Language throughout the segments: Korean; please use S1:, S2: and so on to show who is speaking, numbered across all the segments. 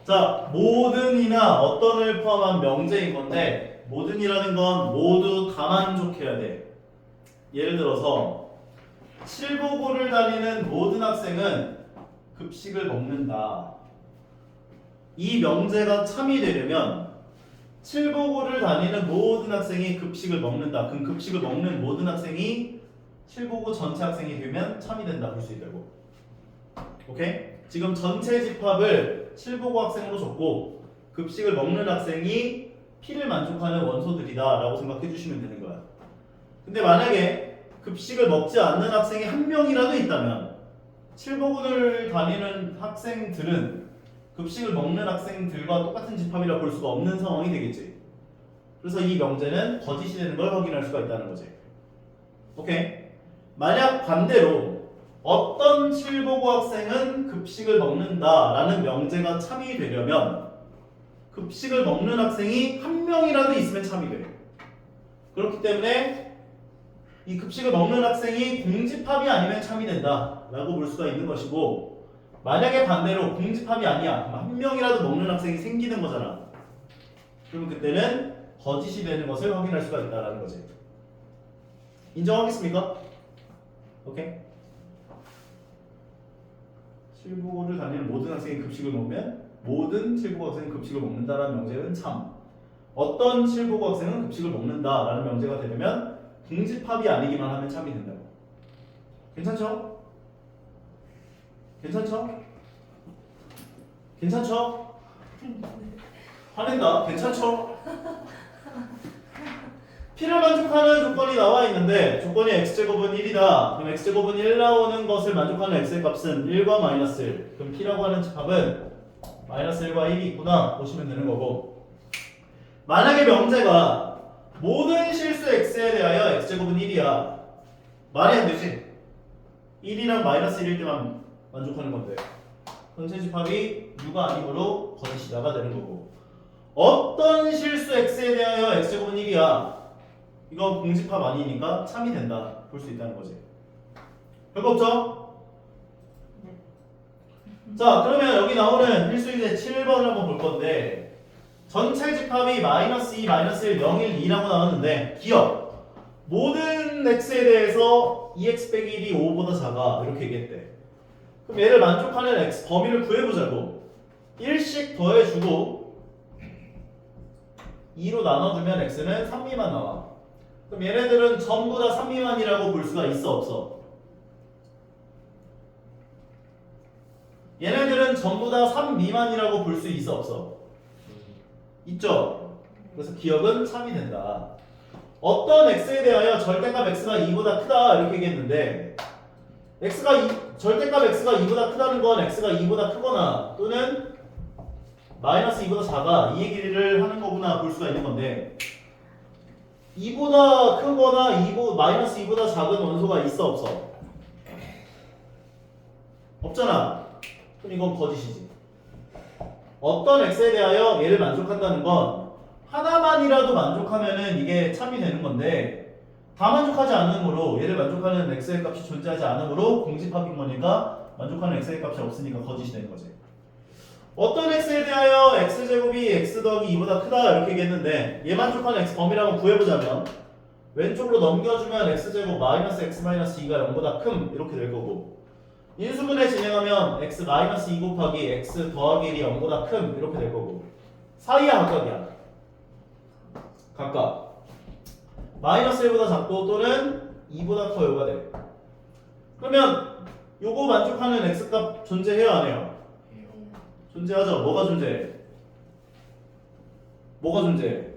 S1: 자, 모든이나 어떤을 포함한 명제인 건데 모든이라는 건 모두 다 만족해야 돼. 예를 들어서 7보고를 다니는 모든 학생은 급식을 먹는다. 이 명제가 참이 되려면 7보고를 다니는 모든 학생이 급식을 먹는다. 그럼 급식을 먹는 모든 학생이 7보고 전체 학생이 되면 참이 된다. 볼 수 있다고. 오케이? 지금 전체 집합을 7보고 학생으로 줬고 급식을 먹는 학생이 P를 만족하는 원소들이다 라고 생각해 주시면 되는 거야. 근데 만약에 급식을 먹지 않는 학생이 한 명이라도 있다면 7보고를 다니는 학생들은 급식을 먹는 학생들과 똑같은 집합이라 볼 수가 없는 상황이 되겠지. 그래서 이 명제는 거짓이 되는 걸 확인할 수가 있다는 거지. 오케이? 만약 반대로 어떤 7보고 학생은 급식을 먹는다라는 명제가 참이 되려면 급식을 먹는 학생이 한 명이라도 있으면 참이 돼. 그렇기 때문에 이 급식을 먹는 학생이 공집합이 아니면 참이 된다라고 볼 수가 있는 것이고, 만약에 반대로 공집합이 아니야, 그럼 한 명이라도 먹는 학생이 생기는 거잖아. 그럼 그때는 거짓이 되는 것을 확인할 수가 있다라는 거지. 인정하겠습니까? 오케이? 7보고를 다니는 모든 학생이 급식을 먹으면 모든 7보고 학생은 급식을 먹는다라는 명제는 참. 어떤 7보고 학생은 급식을 먹는다라는 명제가 되려면 공집합이 아니기만 하면 참이 된다고. 괜찮죠? 괜찮죠? 괜찮죠? 화낸다. 괜찮죠? P를 만족하는 조건이 나와 있는데 조건이 x제곱은 1이다. 그럼 x제곱은 1 나오는 것을 만족하는 x의 값은 1과 마이너스 1. 그럼 P라고 하는 집합은 마이너스 1과 1이 있구나 보시면 되는 거고, 만약에 명제가 모든 실수 x에 대하여 x제곱은 1이야. 말이 안 되지. 1이랑 마이너스 1일 때만 만족하는 건데 전체 집합이 U가 아니므로 거짓이다가 되는 거고, 어떤 실수 x에 대하여 x제곱은 1이야. 이건 공집합 아니니까 참이 된다. 볼 수 있다는 거지. 별거 없죠? 자, 그러면 여기 나오는 필수이제 7번을 한번 볼 건데, 전체 집합이 마이너스 2, 마이너스 1, 0, 1, 2라고 나왔는데 기억! 모든 x에 대해서 2x 빼기 1이 5보다 작아 이렇게 얘기했대. 그럼 얘를 만족하는 x 범위를 구해보자고. 1씩 더해주고 2로 나눠주면 x는 3 미만 나와. 그럼 얘네들은 전부 다 3 미만이라고 볼 수가 있어 없어? 얘네들은 전부 다 3 미만이라고 볼 수 있어 없어? 있죠? 그래서 기억은 참이 된다. 어떤 x에 대하여 절대값 x가 2보다 크다 이렇게 얘기했는데, 절대값 x가 2보다 크다는 건 x가 2보다 크거나 또는 마이너스 2보다 작아 이 얘기를 하는 거구나 볼 수가 있는 건데, 2보다 크거나 마이너스 2보다 작은 원소가 있어 없어? 없잖아. 그럼 이건 거짓이지. 어떤 x에 대하여 얘를 만족한다는 건 하나만이라도 만족하면은 이게 참이 되는 건데, 다 만족하지 않으므로 얘를 만족하는 x의 값이 존재하지 않으므로 공집합인 거니까 만족하는 x의 값이 없으니까 거짓이 되는 거지. 어떤 x에 대하여 x제곱이 x 더하기 2보다 크다 이렇게 얘기했는데, 얘 만족하는 x 범위를 한번 구해보자면 왼쪽으로 넘겨주면 x제곱 마이너스 x 마이너스 2가 0보다 큼 이렇게 될 거고, 인수분해 진행하면 x 마이너스 2 곱하기 x 더하기 1이 0보다 큼 이렇게 될 거고, 사이야 각각이야. 각각 마이너스 1보다 작고 또는 2보다 커요가 돼. 그러면 요거 만족하는 x값 존재해야 안 해요? 존재하죠. 뭐가 존재해? 뭐가 존재해?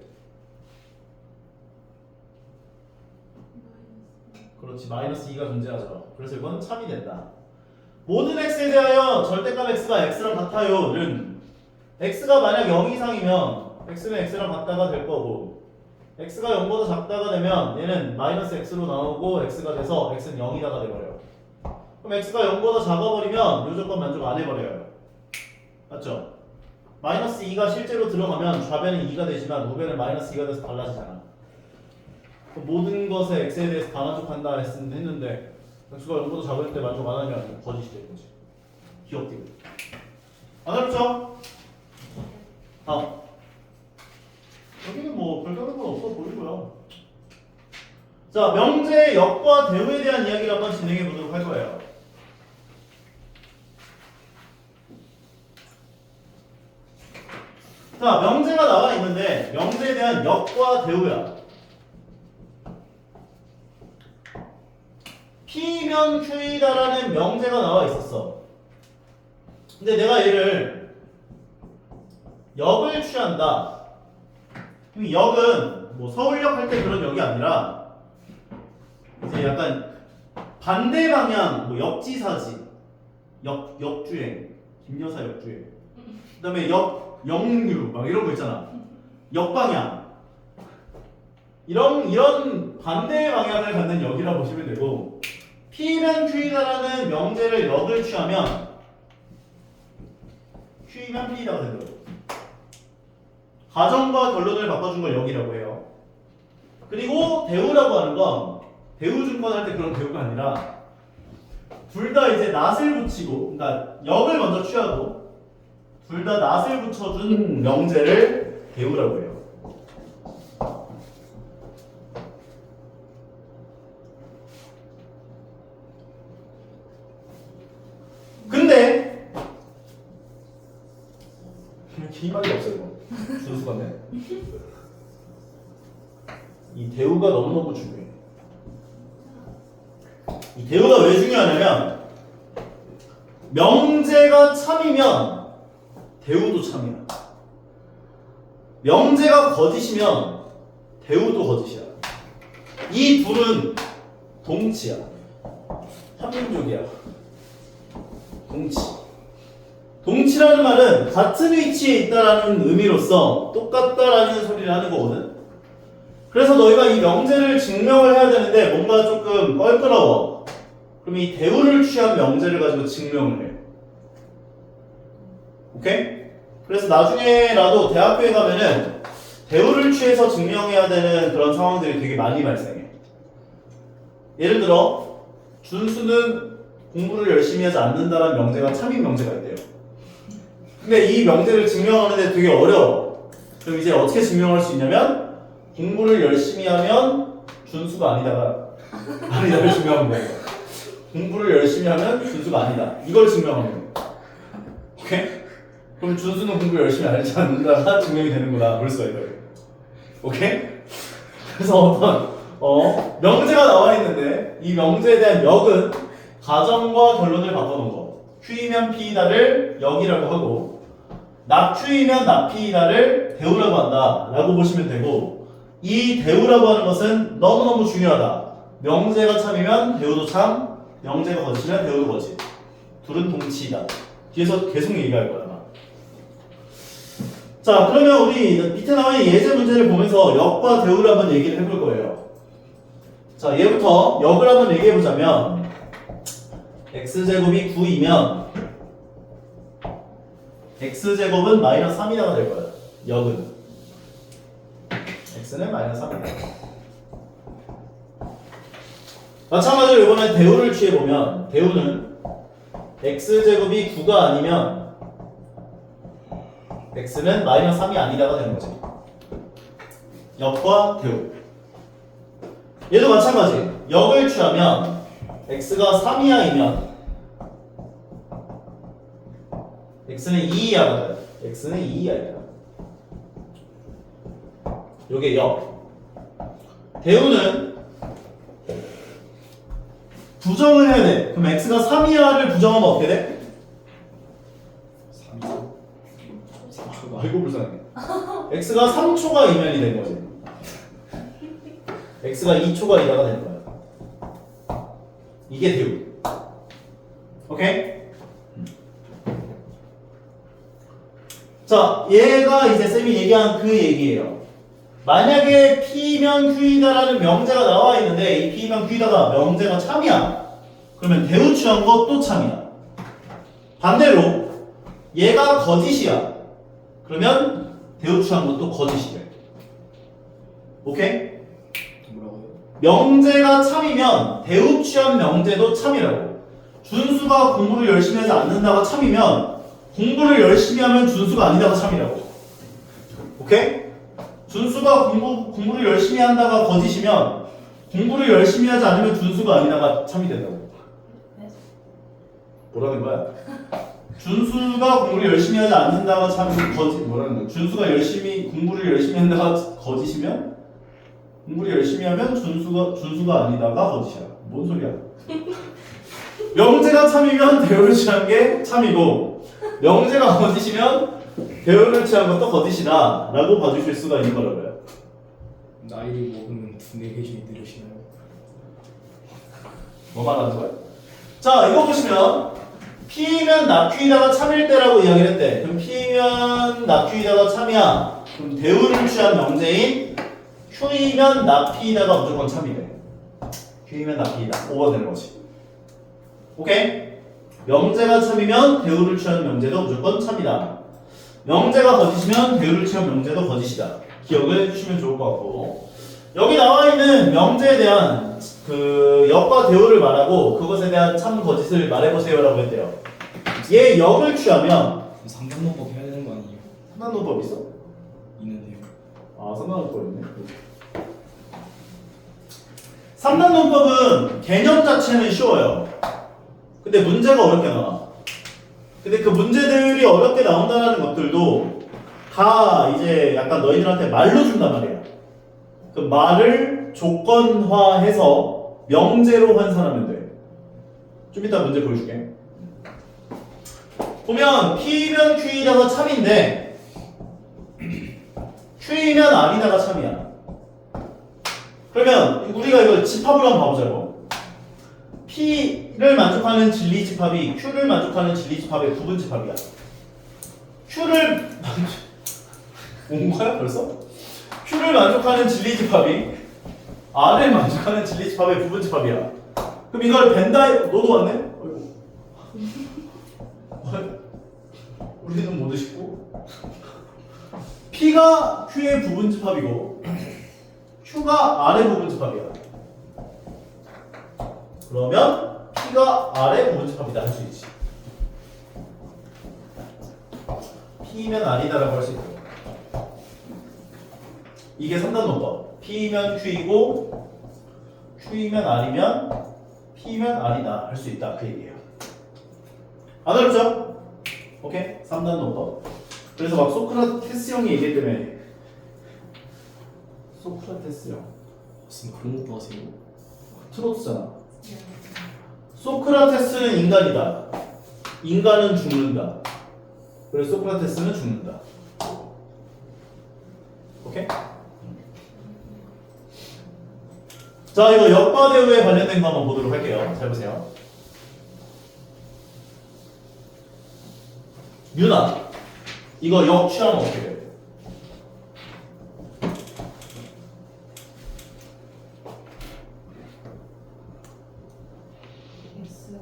S1: 그렇지, 마이너스 2가 존재하죠. 그래서 이건 참이 된다. 모든 x에 대하여 절대값 x가 x랑 같아요는 x가 만약 0 이상이면 x는 x랑 같다가 될 거고, x가 0보다 작다가 되면 얘는 마이너스 x로 나오고 x가 돼서 x는 0이다가 돼버려요. 그럼 x가 0보다 작아버리면 이 조건 만족 안 해버려요. 맞죠? 마이너스 2가 실제로 들어가면 좌변은 2가 되지만 우변은 마이너스 2가 돼서 달라지잖아. 모든 것에 x에 대해서 다 만족한다 했는데 x가 0보다 작을 때 만족 안 하면 거짓이 되는 거지. 기억되고. 안 어렵죠? 아, 여기는 뭐 별다른 건 없어 보이고요. 자, 명제 역과 대우에 대한 이야기를 한번 진행해 보도록 할 거예요. 자, 명제가 나와 있는데 명제에 대한 역과 대우야. P면 Q이다라는 명제가 나와 있었어. 근데 내가 얘를 역을 취한다. 그럼 역은 뭐 서울역 할 때 그런 역이 아니라 이제 약간 반대 방향, 뭐 역지사지, 역주행, 김여사 역주행. 그다음에 역류 막 이런 거 있잖아. 역방향. 이런 반대 방향을 갖는 역이라고 보시면 되고, P면 Q이다라는 명제를 역을 취하면 Q면 P이다가 된다고. 가정과 결론을 바꿔준 걸 역이라고 해요. 그리고 대우라고 하는 건 대우증권 할 때 그런 대우가 아니라 둘 다 이제 낫을 붙이고, 그러니까 역을 먼저 취하고 둘 다 낫을 붙여준 명제를 대우라고 해요. 근데 희망이 없어요. 이거 준수 같네. 이 대우가 너무너무 중요해. 이 대우가 왜 중요하냐면 명제가 참이면 대우도 참이야. 명제가 거짓이면 대우도 거짓이야. 이 둘은 동치야. 삼민족이야. 동치. 동치라는 말은 같은 위치에 있다라는 의미로서 똑같다라는 소리를 하는 거거든. 그래서 너희가 이 명제를 증명을 해야 되는데 뭔가 조금 껄끄러워. 그럼 이 대우를 취한 명제를 가지고 증명을 해. 오케이? 그래서 나중에라도 대학교에 가면은 대우를 취해서 증명해야 되는 그런 상황들이 되게 많이 발생해. 예를 들어 준수는 공부를 열심히 하지 않는다라는 명제가 참인 명제가 있대요. 근데 이 명제를 증명하는데 되게 어려워. 그럼 이제 어떻게 증명할 수 있냐면 공부를 열심히 하면 준수가 아니다를 증명하면 돼요. 공부를 열심히 하면 준수가 아니다. 이걸 증명하면 돼요. 오케이? 그럼 준수는 공부를 열심히 하지 않는다가 증명이 되는구나. 볼 수가 있어요. 오케이? 그래서 어떤 명제가 나와 있는데 이 명제에 대한 역은 가정과 결론을 바꿔놓은 거. Q이면 P이다를 역이라고 하고 나 Q이면 나 P이다를 대우라고 한다 라고 보시면 되고, 이 대우라고 하는 것은 너무너무 중요하다. 명제가 참이면 대우도 참, 명제가 거짓이면 대우도 거짓. 둘은 동치이다. 뒤에서 계속 얘기할 거야 아마. 자, 그러면 우리 밑에 나와 있는 예제 문제를 보면서 역과 대우를 한번 얘기를 해볼 거예요. 자, 얘부터 역을 한번 얘기해보자면 x제곱이 9이면 x제곱은 마이너스 3이다가 될 거예요. 역은 x는 마이너스 3이다. 마찬가지로 이번에 대우를 취해보면 대우는 x제곱이 9가 아니면 x는 마이너스 3이 아니다가 되는 거지. 역과 대우. 얘도 마찬가지. 역을 취하면 x가 3 이하이면 x는 2 이하가 돼요. x는 2 이하입니다. 요게 역. 대우는 부정을 해야 돼. 그럼 x가 3 이하를 부정하면 어떻게 돼? 3초. 아이고 불쌍해. x가 3초가 이면이 된 거지. x가 2초가 이하가 되는 거야. 이게 대우. 오케이? 자, 얘가 이제 쌤이 얘기한 그 얘기예요. 만약에 P면 Q이다라는 명제가 나와 있는데 이 P면 Q이다가 명제가 참이야. 그러면 대우 취한 거 또 참이야. 반대로 얘가 거짓이야. 그러면 대우 취한 것도 거짓이 돼. 오케이? 명제가 참이면 대우 취한 명제도 참이라고. 준수가 공부를 열심히 하지 않는다가 참이면 공부를 열심히 하면 준수가 아니다가 참이라고. 오케이? 준수가 공부를 열심히 한다가 거짓이면 공부를 열심히 하지 않으면 준수가 아니다가 참이 된다고. 뭐라는 거야? 준수가 공부를 열심히 하지 않는다가 참 거짓 뭐라는 거야? 준수가 공부를 열심히 한다가 거짓이면 공부를 열심히 하면 준수가 아니다가 거짓이야. 뭔 소리야? 명제가 참이면 대우를 취한 게 참이고 명제가 거짓이면 대우를 취한 것도 거짓이다 라고 봐주실 수가 있는 거라고요.
S2: 나이를 먹으면 두뇌 회전이 느려지나요?
S1: 뭐 말하는 거야? 자, 이거 보시면 P면 낙Q이다가 참일 때라고 이야기를 했대. 그럼 P면 낙Q이다가 참이야. 그럼 대우를 취한 명제인 Q이면 낙P이다가 무조건 참이래. Q이면 낙P이다. 5번 되는 거지. 오케이? 명제가 참이면 대우를 취한 명제도 무조건 참이다. 명제가 거짓이면 대우를 취한 명제도 거짓이다. 기억을 해주시면 좋을 것 같고, 여기 나와 있는 명제에 대한 그 역과 대우를 말하고 그것에 대한 참 거짓을 말해보세요라고 했대요. 얘 역을 취하면
S2: 상관문법 해야 되는 거 아니에요?
S1: 상관노법 있어?
S2: 있는데요.
S1: 아, 상관노법 있네. 3단논법은 개념 자체는 쉬워요. 근데 문제가 어렵게 나와. 근데 그 문제들이 어렵게 나온다는 것들도 다 이제 약간 너희들한테 말로 준단 말이야. 그 말을 조건화해서 명제로 환산하면 돼. 좀 이따 문제 보여줄게. 보면 P면 Q이다가 참인데 Q이면 R이다가 참이야. 그러면 우리가 이걸 집합을 한번 봐보자고. P를 만족하는 진리집합이 Q를 만족하는 진리집합의 부분집합이야. Q를 온 거야 벌써? Q를 만족하는 진리집합이 R을 만족하는 진리집합의 부분집합이야. 그럼 이걸 벤다 너도 왔네? 어이구. 우리는 못 드시고 P가 Q의 부분집합이고 Q가 R의 부분집합이야. 그러면 P가 R의 부분집합이다 할 수 있지. P면 R이다라고 할 수 있고, 이게 3단원법. P면 Q이고 Q이면 R이면 P면 R이다 할 수 있다 그 얘기예요. 안 어렵죠? 오케이? 3단원법. 그래서 막 소크라테스 형이 얘기했다며. 소크라테스 형
S2: 무슨 그런 것도 하세요?
S1: 트로트잖아. 소크라테스는 인간이다. 인간은 죽는다. 그래서 소크라테스는 죽는다. 오케이? 자, 이거 역과대우에 관련된 거 한번 보도록 할게요. 잘 보세요. 유나, 이거 역 취하면 어떻게 돼?
S3: X가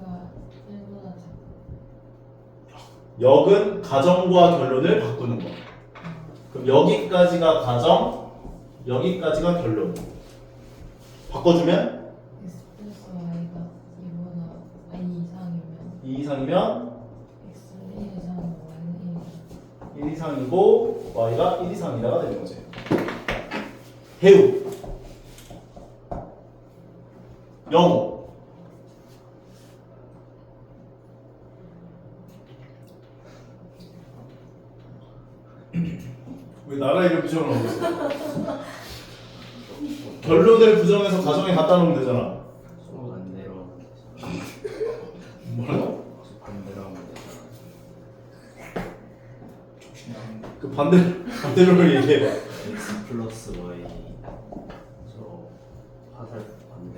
S3: 1보다 작고
S1: 역은 가정과 결론을 바꾸는 거. 그럼 여기까지가 가정, 여기까지가 결론. 바꿔주면
S3: X 플러스 Y가 2보다 2 이상이면
S1: 2 이상이면
S3: X 1 이상 Y는 1 이상
S1: 1 이상이고 y가 1 이상이다가 되는 거지. 해우 영호 왜 나라 이름 부정을 하고 있어? 결론을 부정해서 가정에 갖다 놓으면 되잖아.
S4: 서로 반대로 하면 되잖아.
S1: 뭐라고?
S4: 반대로 하면 되잖아.
S1: 그 반대로 얘기해봐.
S4: X 플러스 Y 저 화살 반대.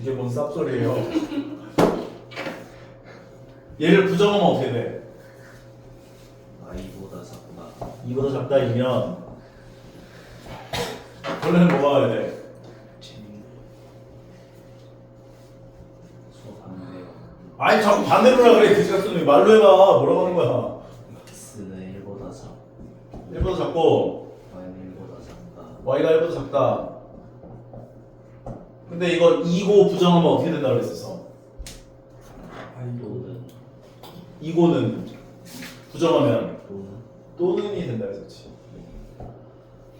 S1: 이게 뭔 쌉소리예요? 얘를 부정하면 어떻게 돼?
S4: Y보다 작다.
S1: 이보다 작다이면 원래는 뭐가 와야 돼?
S2: 재밌네.
S4: 저 반대요.
S1: 아니 자꾸 반대로 하라 그래. 그지 같은 놈이 말로 해봐. 뭐라고 하는 거야?
S4: X는 1보다 작.
S1: 1보다 작고
S4: Y는 1보다 작다.
S1: y가 1보다 작다. 근데 이거 2고 부정하면 어떻게 된다 그랬었어?
S4: 또는
S1: 2고는 부정하면
S4: 또는
S1: 또는이 된다 했었지.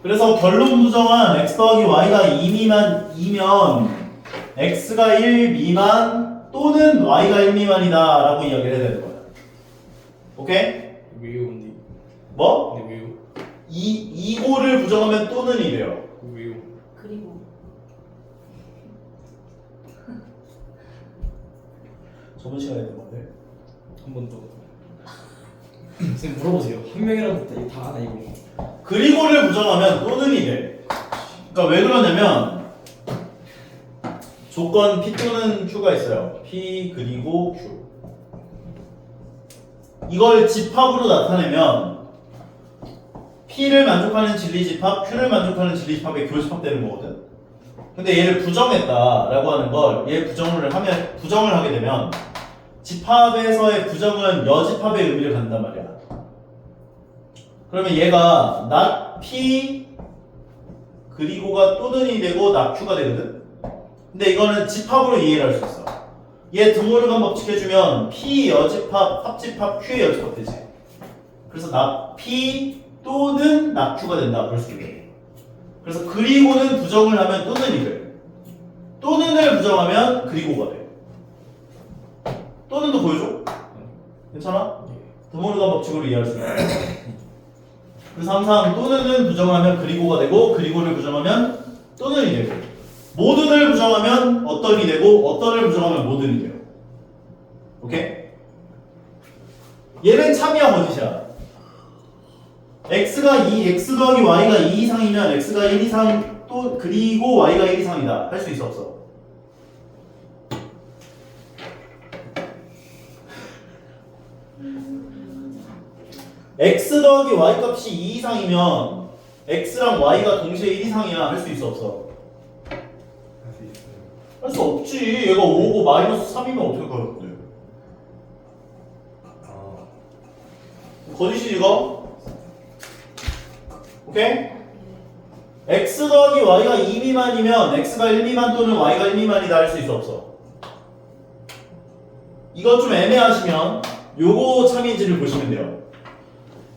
S1: 그래서 결론 부정한 x 더하기 y가 2 미만이면 x가 1 미만 또는 y가 1 미만이다 라고 이야기를 해야 되는 거야. 오케이?
S2: 왜요 근데?
S1: 뭐?
S2: 근데 왜요?
S1: 이고를 부정하면 또는이 돼요.
S2: 왜요?
S3: 그리고
S1: 저번 시간에 했던 건데.
S2: 한 번 더. 선생님 물어보세요. 한 명이라도 다 하나 이거.
S1: 그리고를 부정하면 또는이 돼. 그러니까 왜 그러냐면 조건 P 또는 Q가 있어요. P 그리고 Q. 이걸 집합으로 나타내면 P를 만족하는 진리집합, Q를 만족하는 진리집합에 교집합되는 거거든. 근데 얘를 부정했다라고 하는 걸 얘 부정을 하게 되면 집합에서의 부정은 여집합의 의미를 갖는단 말이야. 그러면 얘가 not P 그리고가 또는이 되고 not Q가 되거든. 근데 이거는 집합으로 이해를 할 수 있어. 얘 드모르간 법칙 해주면 P 여집합, 합집합, Q의 여집합 되지. 그래서 not P 또는 not Q가 된다. 그럴 수 있게. 그래서 그리고는 부정을 하면 또는이 돼. 또는을 부정하면 그리고가 돼. 또는도 보여줘? 괜찮아? 드모르간 법칙으로 이해할 수 있어. 그래서 항상 또는은 부정하면 그리고가 되고 그리고를 부정하면 또는이 되고 모든을 부정하면 어떤이 되고 어떤을 부정하면 모든이 돼요. 오케이? 얘는 참이야 거짓이야? x가 2, x 더하기 y가 2 이상이면 x가 1 이상 또 그리고 y가 1 이상이다. 할 수 있어 없어? x 더하기 y 값이 2 이상이면 x랑 y가 동시에 1 이상이야. 할 수 있어 없어?
S2: 할 수 있어요.
S1: 할 수 없지. 얘가 5고 마이너스 3이면 어떻게 가요?
S2: 아.
S1: 거짓이지 이거? 오케이? x 더하기 y가 2 미만이면 x가 1 미만 또는 y가 1 미만이다 할 수 있어 없어? 이거 좀 애매하시면 요거 참인지를 보시면 돼요.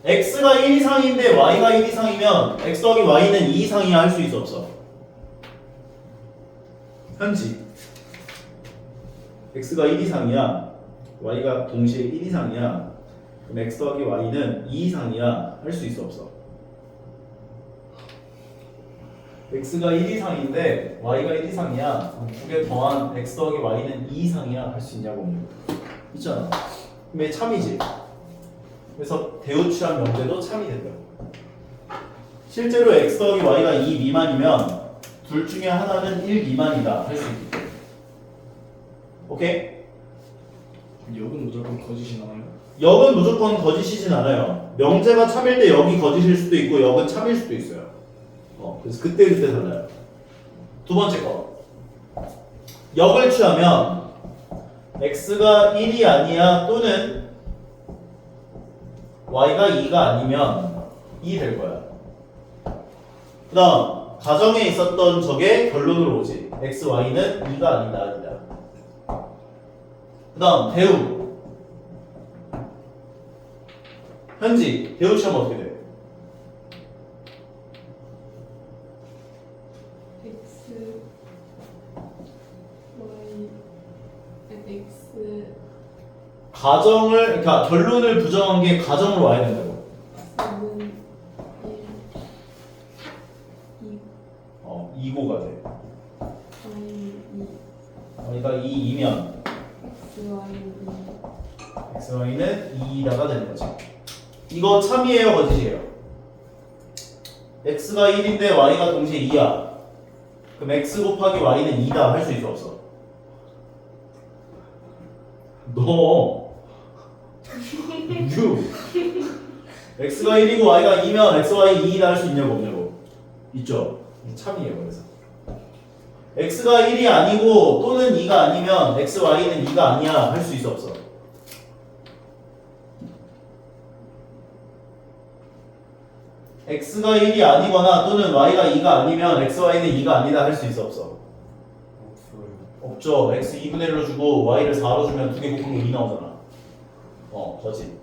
S1: x가 1 이상인데 y가 1 이상이면 x 더하기 y는 2 이상이야 할 수 있어 없어? 현지 x가 1 이상이야 y가 동시에 1 이상이야 그럼 x 더하기 y는 2 이상이야 할 수 있어 없어? x가 1 이상인데 y가 1 이상이야 두 개 더한 x 더하기 y는 2 이상이야 할 수 있냐고. 있잖아. 그럼 얘 참이지. 그래서 대우치란 명제도 참이 된다. 실제로 x 더하기 y가 2 미만이면 둘 중에 하나는 1 미만이다 할 수 있기 때문에. 오케이?
S2: 역은 무조건 거짓이 나와요.
S1: 역은 무조건 거짓이진 않아요. 명제가 참일 때 역이 거짓일 수도 있고 역은 참일 수도 있어요. 그래서 그때 달라요. 두 번째 거. 역을 취하면 x가 1이 아니야 또는 y가 2가 아니면 2 될 거야. 그 다음 가정에 있었던 적의 결론으로 오지. x, y는 2가 아니다 아니다. 그 다음 대우. 현지 대우 취하면 어떻게 돼?
S3: x y x
S1: 가정을 그러니까 결론을 부정한 게 가정으로 와야 된다고.
S3: x는 1 2
S1: 2고가 돼.
S3: y는
S1: 그러니까 2이면
S3: 2 x y는
S1: xy는 2다가 되는 거지. 이거 참이에요 거짓이에요? x가 1인데 y가 동시에 2야. 그럼 x 곱하기 y는 2다 할 수 있어 없어? 너 유 x가 1이고 y가 2면 xy 2다 할 수 있냐고 없냐고? 있죠? 참이에요 그래서 x가 1이 아니고 또는 2가 아니면 xy는 2가 아니야 할 수 있어 없어? x가 1이 아니거나 또는 y가 2가 아니면 xy는 2가 아니다 할 수 있어 없어?
S2: 없어요.
S1: 없죠. x 2분의 1로 주고 y를 4로 주면 두 개 곱한 거 2 나오잖아. 거짓.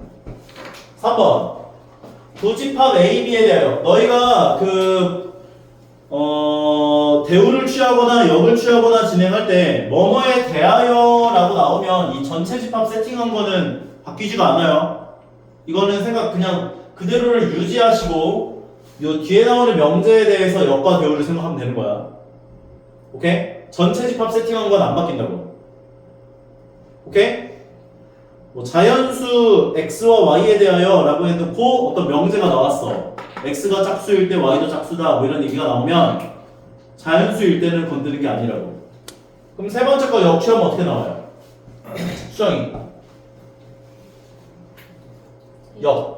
S1: 3번 부집합 A, B에 대하여 너희가 대우를 취하거나 역을 취하거나 진행할 때 뭐뭐에 대하여라고 나오면 이 전체 집합 세팅한 거는 바뀌지가 않아요. 이거는 생각 그냥 그대로를 유지하시고 요 뒤에 나오는 명제에 대해서 역과 대우를 생각하면 되는 거야. 오케이? 전체 집합 세팅한 건 안 바뀐다고. 오케이? 뭐 자연수 x와 y에 대하여 라고 해놓고 어떤 명제가 나왔어. x가 짝수일 때 y도 짝수다 뭐 이런 얘기가 나오면 자연수일 때는 건드는 게 아니라고. 그럼 세 번째 거 역시하면 어떻게 나와요? 수정이 역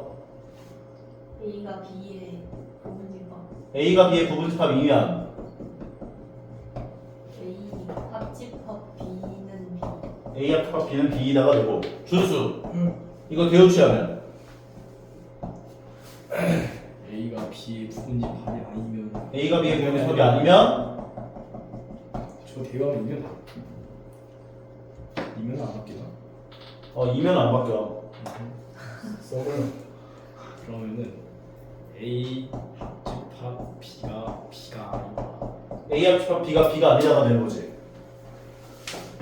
S3: A가 B의 부분집합.
S1: A가 B의 부분집합이면
S3: A 합집합 B는 B.
S1: A 합집합 B는 B다가 되고 준수 이거 대우 취하면
S2: A가 B의 부분집합이 아니면
S1: A가 B의 부분집합이 아니면
S2: 저 대화가 이면 이면은 안 바뀌나?
S1: 이면 안 바뀌어.
S2: 썩을 그러면은 A 합집합 B가 아니다.
S1: A 합집합 B가 B가 아니다가 되는 거지.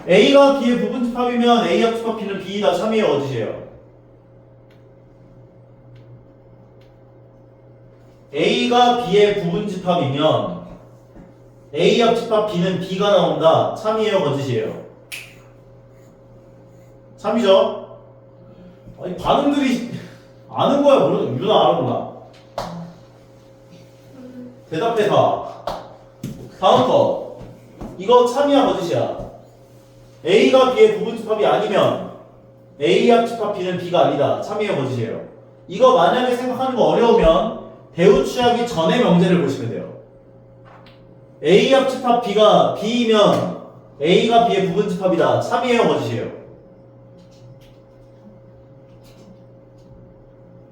S1: A가 B의 부분집합이면 A 합집합 B는 B다. 3위의 어디예요? A가 B의 부분집합이면 A 합집합 B는 B가 나온다. 참이에요, 거짓이에요? 참이죠? 아니 반응들이 아는 거야, 모르 유나 알아 몰라? 대답해 다. 다음 거. 이거 참이야, 거짓이야? A가 B의 부분집합이 아니면 A 합집합 B는 B가 아니다. 참이에요, 거짓이에요? 이거 만약에 생각하는 거 어려우면 대우 취하기 전에 명제를 보시면 돼요. A 합집합 B가 B이면 A가 B의 부분집합이다. 참이에요, 거짓이에요?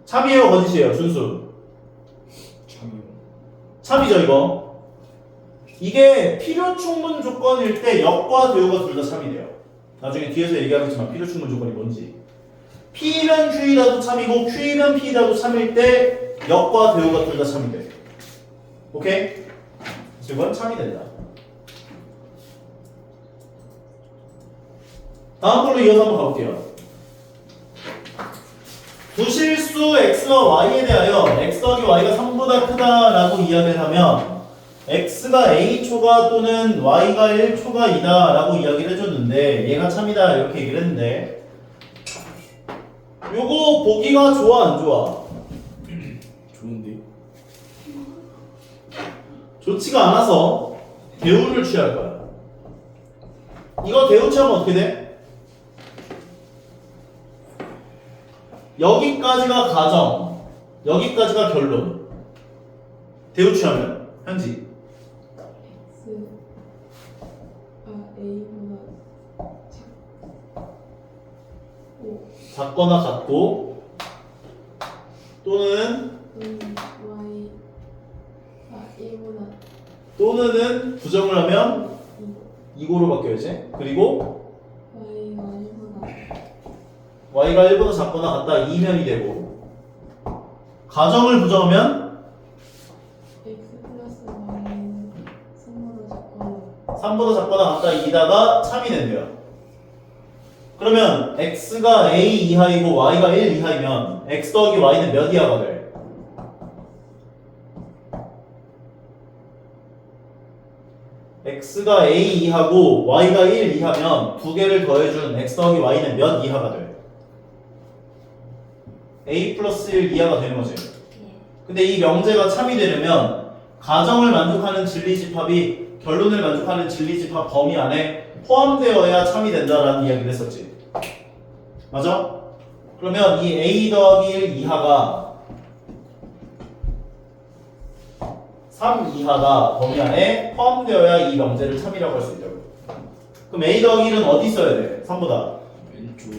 S1: 참이에요, 거짓이에요, 준수?
S2: 참이요.
S1: 참이죠, 이거? 이게 필요 충분 조건일 때 역과 대우가 둘 다 참이 돼요. 나중에 뒤에서 얘기하겠지만 필요 충분 조건이 뭔지. P면 Q이라도 참이고 Q면 P라도 참일 때 역과 대우가 둘 다 참이 돼. 오케이? 이건 참이 된다. 다음 걸로 이어서 한번 가볼게요. 부실수 x와 y에 대하여 x 더하기 y가 3보다 크다라고 이야기를 하면 x가 a초가 또는 y가 1초가 이다 라고 이야기를 해줬는데 얘가 참이다 이렇게 얘기를 했는데 요거 보기가 좋아 안 좋아?
S2: 좋은데.
S1: 좋지가 않아서 대우를 취할 거야. 이거 대우 취하면 어떻게 돼? 여기까지가 가정, 여기까지가 결론. 대우 취하면 현지.
S3: A보다
S1: 작거나 같고 또는
S3: Y가 A보다
S1: 또는은 부정을 하면 이거로 바뀌어야지. 그리고
S3: Y가 1보다
S1: y가 1보다 작거나 같다 2면이 되고 가정을 부정하면
S3: X 플러스 Y는 3보다 작거나
S1: 3보다 작거나 같다 2다가 참이 된대요. 그러면 x가 a 이하이고 y가 1 이하이면 x 더하기 y는 몇 이하가 돼? x가 a 이하고 y가 1 이하면 두 개를 더해준 x 더하기 y는 몇 이하가 돼? a 플러스 1 이하가 되는 거지. 근데 이 명제가 참이 되려면 가정을 만족하는 진리집합이 결론을 만족하는 진리집합 범위 안에 포함되어야 참이 된다라는 이야기를 했었지. 맞아? 그러면 이 a 더하기 1 이하가 3 이하가 범위 안에 포함되어야 이 명제를 참이라고 할 수 있다고. 그럼 a 더하기 1은 어디 있어야 돼? 3보다
S2: 왼쪽.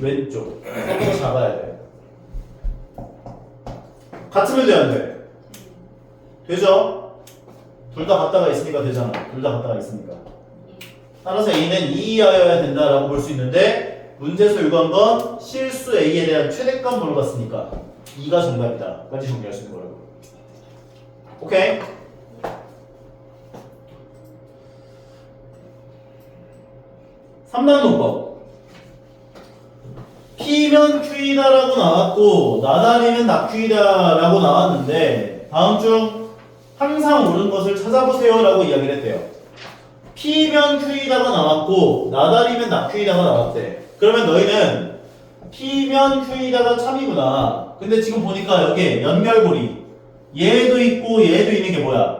S1: 왼쪽. 3보다 작아야 돼. 같으면 돼, 안 돼? 되죠? 둘 다 같다가 있으니까 되잖아. 둘 다 같다가 있으니까. 따라서 a는 2 이하여야 된다라고 볼 수 있는데 문제에서 요구한 건 실수 a에 대한 최대값 물어봤으니까 2가 정답이다. 까지 정리할 수 있는 거라고. 오케이. 삼단노법. P면 Q이다라고 나왔고 나다리면 낙Q이다라고 나왔는데 다음 중 항상 옳은 것을 찾아보세요라고 이야기를 했대요. P면 Q이다가 나왔고 나다리면 낙Q이다가 나왔대. 그러면 너희는 P면 Q이다가 참이구나. 근데 지금 보니까 여기 연결고리 얘도 있고 얘도 있는 게 뭐야?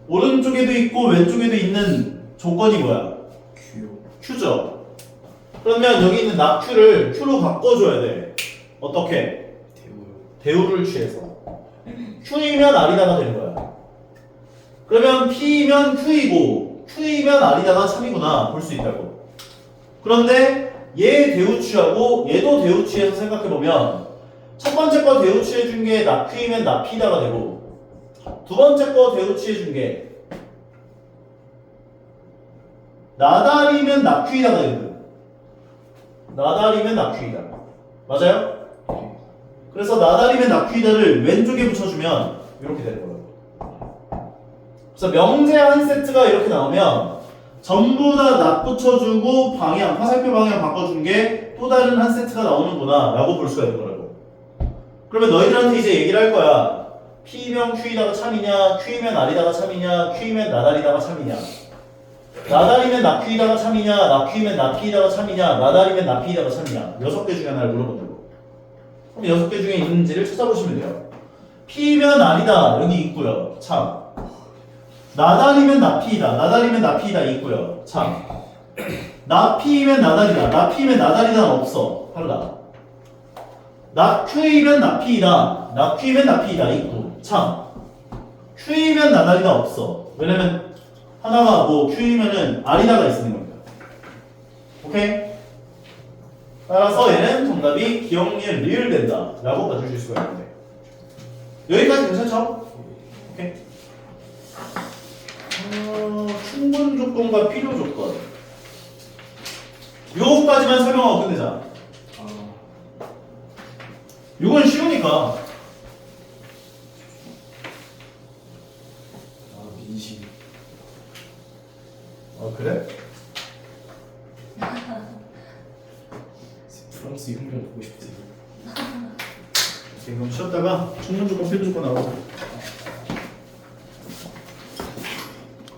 S1: 오른쪽에도 있고 왼쪽에도 있는 조건이 뭐야? Q죠. 그러면 여기 있는 낙Q를 Q로 바꿔줘야 돼. 어떻게? 대우를 취해서 Q이면 R이다가 되는 거야. 그러면 P면 Q이고 Q이면 R이다가 참이구나 볼 수 있다고. 그런데 얘 대우 취하고 얘도 대우 취해서 생각해보면 첫 번째 거 대우 취해준 게 낙Q이면 낙P다가 되고 두 번째 거 대우 취해준 게 나다리면 낙Q이다가 되거든. 나다리면 낙Q이다. 맞아요? 그래서 나다리면 낙Q이다를 왼쪽에 붙여주면 이렇게 되는 거예요. 그래서 명제 한 세트가 이렇게 나오면 전부 다 낙 붙여주고 방향, 화살표 방향 바꿔준 게 또 다른 한 세트가 나오는구나 라고 볼 수가 있는 거라고. 그러면 너희들한테 이제 얘기를 할 거야. P면 Q이다가 참이냐, Q면 R이다가 참이냐, Q면 나다리다가 참이냐. 나다리면 낙Q이다가 참이냐, 낙Q면 낙P이다가 참이냐, 나다리면 낙P이다가 참이냐. 6개 중에 하나를 물어본다고. 그럼 6개 중에 있는지를 찾아보시면 돼요. P면 R이다 여기 있고요. 참. 나다리면 낙P이다. 나다리면 낙P이다 있고요. 참. 낙P이면 나다리다. 낙P이면 나다리다는 없어. 달라. 낙Q이면 낙P이다. 낙Q이면 낙P이다 있고. 참. Q이면 나다리다 없어. 왜냐면 하나가 뭐 Q이면은 R이다가 있는 겁니다. 오케이? 따라서 얘는 정답이 기억리을 리을 된다 라고 봐주실 수가 있는데 여기까지 괜찮죠? 오케이? 충분 조건과 필요 조건 요거까지만 설명하고 끝내자. 요건 쉬우니까.
S2: 민심.
S1: 그래?
S2: 프랑스 혁명 보고 싶지.
S1: 그럼 쉬었다가 충분 조건 필요 조건 나오고